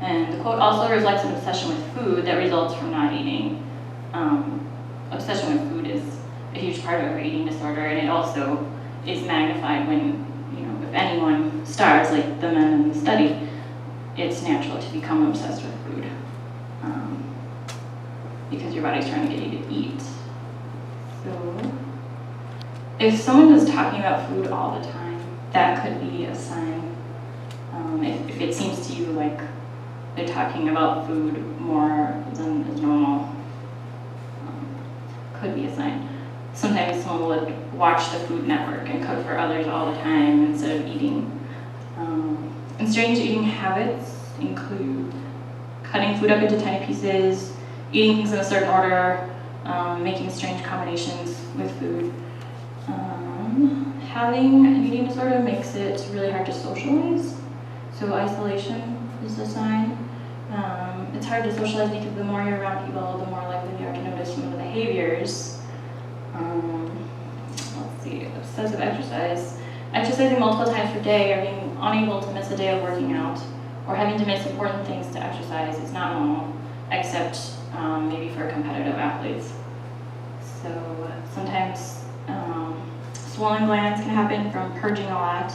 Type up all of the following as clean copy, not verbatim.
And the quote also reflects an obsession with food that results from not eating. Obsession with food is a huge part of our eating disorder, and it also is magnified when, if anyone starves, like the men in the study, it's natural to become obsessed with food because your body's trying to get you to eat. So if someone is talking about food all the time, that could be a sign. If it seems to you like they're talking about food more than is normal, could be a sign. Sometimes someone would watch the Food Network and cook for others all the time instead of eating. And strange eating habits include cutting food up into tiny pieces, eating things in a certain order, making strange combinations with food. Having an eating disorder makes it really hard to socialize. So isolation is a sign. It's hard to socialize because the more you're around people, the more likely you are to notice some of the behaviors. Let's see, obsessive exercise. Exercising multiple times per day or being unable to miss a day of working out or having to miss important things to exercise is not normal, except maybe for competitive athletes. So sometimes swollen glands can happen from purging a lot,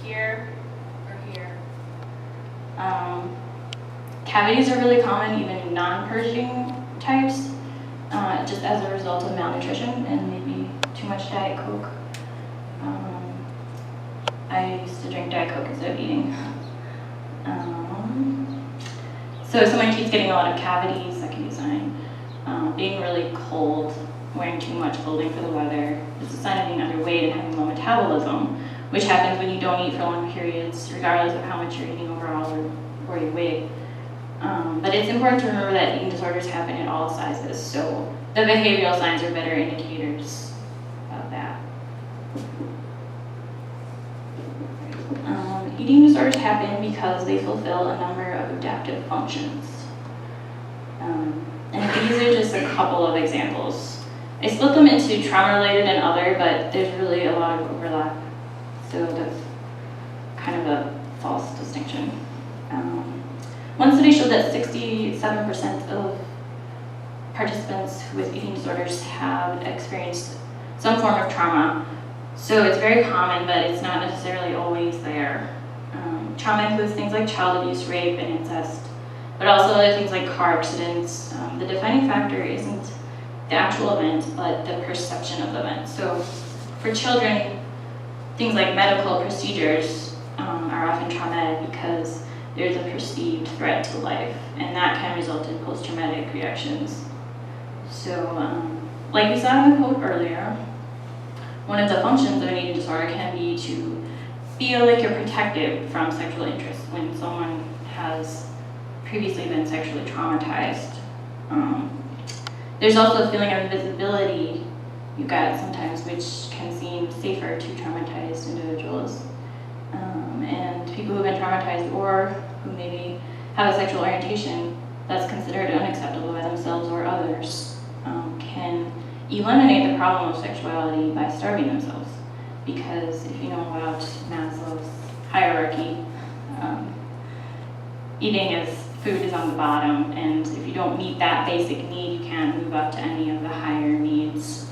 here or here. Cavities are really common, even in non-purging types, just as a result of malnutrition and maybe too much Diet Coke. I used to drink Diet Coke instead of eating. So if someone keeps getting a lot of cavities, that can be a sign. Being really cold, wearing too much clothing for the weather, is a sign of being underweight and having low metabolism, which happens when you don't eat for long periods, regardless of how much you're eating overall or your weight. But it's important to remember that eating disorders happen at all sizes, so the behavioral signs are better indicators of that. Eating disorders happen because they fulfill a number of adaptive functions. And these are just a couple of examples. I split them into trauma-related and other, but there's really a lot of overlap. So that's kind of a false distinction. One study showed that 67% of participants with eating disorders have experienced some form of trauma. So it's very common, but it's not necessarily always there. Trauma includes things like child abuse, rape, and incest, but also other things like car accidents. The defining factor isn't the actual event, but the perception of the event. So for children, things like medical procedures are often traumatic because there's a perceived threat to life, and that can result in post-traumatic reactions. So, like we saw in the quote earlier, one of the functions of an eating disorder can be to feel like you're protected from sexual interest when someone has previously been sexually traumatized. There's also a feeling of invisibility you get sometimes, which can seem safer to traumatized individuals. And people who've been traumatized or who maybe have a sexual orientation that's considered unacceptable by themselves or others can eliminate the problem of sexuality by starving themselves. Because if you know about Maslow's hierarchy, food is on the bottom, and if you don't meet that basic need, you can't move up to any of the higher needs.